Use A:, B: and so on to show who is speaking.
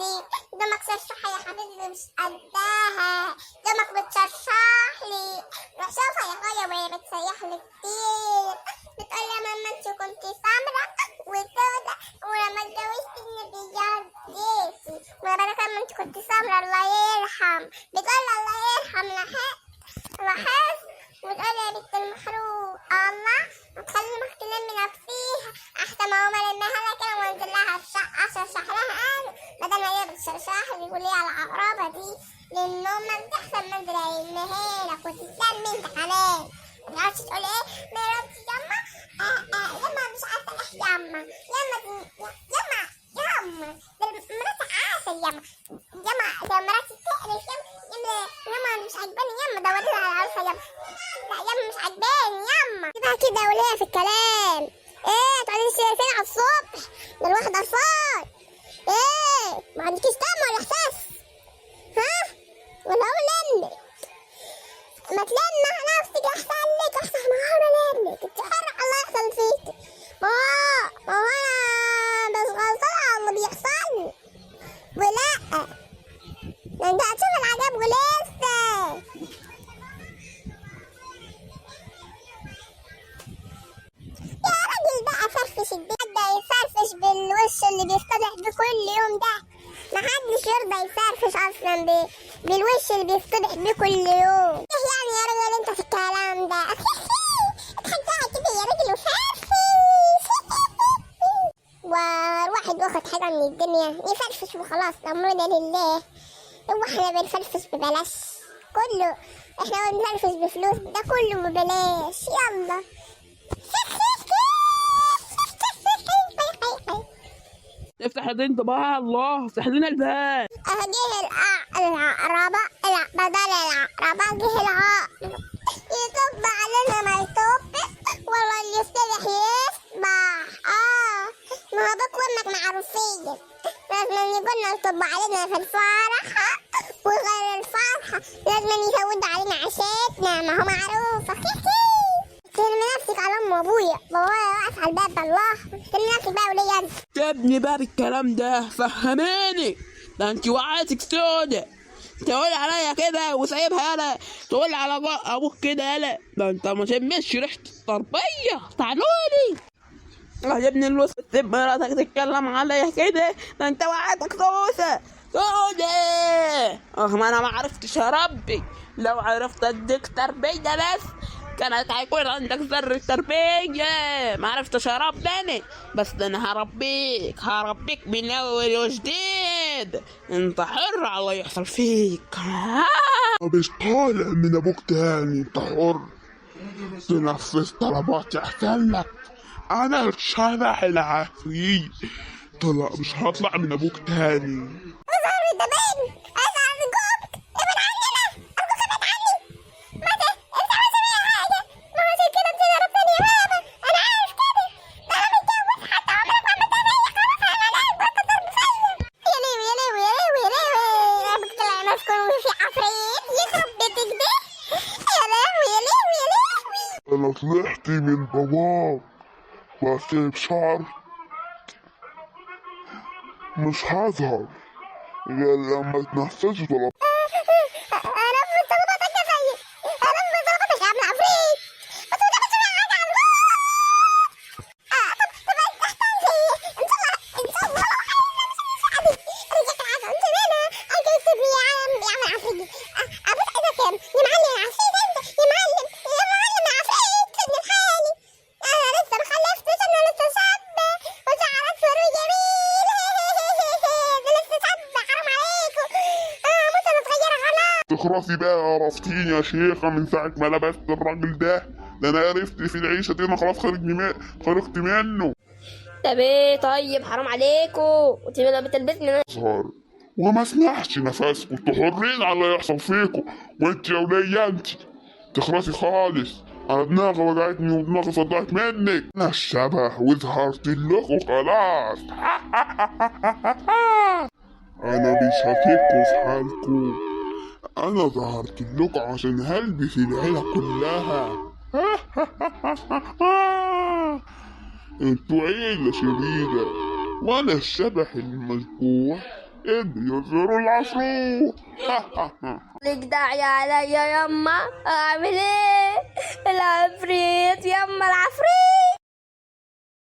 A: دي. دمك شرشحة يا حبيبي مش قدها، دمك بتشرشح لي. روح شوفها يا اخويا وهي بتسيح لي كتير، بتقول يا ماما انت كنت سمرة وسودة ولما اتجوزتني بيجيتي، وانا بالك لما انت كنت سمرة الله يرحم. بتقول الله يرحم لاحظ، وتقول يا بنت المحروق الله هتخلي مختلين من نفسيها احسن ما هما لمها لها كده وانزل لها الشقة اشرشح لها انا بدل ما هي بتشرشح لي. يقول لي على العقربة دي لان امك دي احسن ما انزل يلمها لك وتستلم انت كمان. متعرفش تقول ايه مراتي يما يما مش عارفة ايه يما يما مراتي عسل يما ده مراتي تقرف يما مش عجباني يما دوري لها على العروسة يما. لا يما مش عجباني يما تبقى كده وليه في الكلام. ايه تقعدي فين على الصبح ده الواحد قرفان. ايه ما عندكيش دم ولا احساس ها ولا هو لمك ما تلم نفسك احسن لك احسن ما هو لمك انت حرة الله يحصل فيك. ما هو انا بس غلطانة على اللي بيحصل لي ولا ده انت هتشوف العجب ولسه. يا راجل بقى فرفش الدنيا ده يفرفش بالوش اللي بيفتضح بيه كل يوم ده. محدش يرضى يفرفش اصلا بالوش اللي بيفتضح بيه كل يوم. ايه يعني يا راجل انت في الكلام ده اتحداها كده يا راجل وفرفش. والواحد واخد حاجة من الدنيا يفرفش وخلاص امرنا لله. هو احنا بنفرفش ببلاش كله، احنا بنفرفش بفلوس ده كله ببلاش. يلا
B: افتح الدين بقى الله افتح لنا الباب.
A: جه العقربة لا بدل العقربة جه العقل يطب علينا ما يطب والله اللي يفتح يسمع. ما هو ابوك وامك معروفين لازم يقولنا يطب علينا في الفرحة وغير الفرحة لازم يزودوا علينا عشتنا ما هو معروفة. ترمي نفسك على ام وابويا بابايا واقف على الباب الله ترمي نفسك بقى وليا انت.
B: يا ابني بقى بالكلام ده فهماني ده انت وقعتك سودة تقول عليا كده وسايبها يالا تقول على ابوك كده يالا ده انت ما شمتش ريحة التربية تعالولي. يا ابني الوسط تسيب مراتك تتكلم عليا كده ده انت وقعتك سودة ما انا ما عرفتش اربي. لو عرفت اديك تربية بس كانت هيكون عندك ذرة تربية. ما عرفتش اربيني بس ده انا هربيك من اول وجديد. انت حر على اللي يحصل فيك.
C: مش طالع من ابوك تاني انت حر تنفذ طلباتي احسن لك. انا الشبح العفريت طلع مش هطلع من ابوك تاني.
A: اظهر الدبان اظهر رجوك ابعد عننا ارجوك ابعد عني. ما انت عاوز اي حاجه ما هو عشان كده انت ضربتني يا بابا انا عارف كده ده انا متجوز حتى عمرك ما عملت زيي خلاص انا العيب وانت ضرب فيا. يا ليوي يا ليوي يا ليوي يا ليوي ابوك طلع مسكون وفي عفريت يخرب بيتك ده. يا ليوي يا ليوي يا ليوي
C: انا طلعت من باباك بس بشعر مش هظهر غير لما تنفذوا طلب.
A: انا في طلباتك يا سيد انا في طلباتك يا ابن عفريت بس ما تعملش معايا حاجه على طب تحتاج ان شاء الله لو رجعت العافيه انت مالها انت تسيبني يا عم عفريت ابوس ايدك يا معلم عفريت انت يا معلم عفريت سيبني بحالي انا لسه ما خلفتش انا لسه شابه وشعرك فروي جميل لسه شابه حرام عليكم هموت انا صغيره خلاص.
C: تخرسي بقى عرفتيني يا شيخة من ساعة ما لبست الراجل ده انا عرفت في العيشة دي انا خلاص خرجت منه.
D: طب ايه طيب حرام عليكم وتبقى بتلبسني
C: صار وما اسمعش نفسكم انتوا حرين على اللي يحصل فيكم وانت يا ولية انت تخرسي خالص. انا دماغي وجعتني ودماغي صدعت منك. انا الشبح وظهرت لكم خلاص. انا مش هسيبكم في حالكم. انا ظهرت لكم عشان هلبس العيلة كلها. انتوا عيلة شريرة وانا الشبح المذبوح اللي يظهر العفروت.
D: ليك داعي عليا يما، اعمل ايه؟ العفريت يما، العفريت.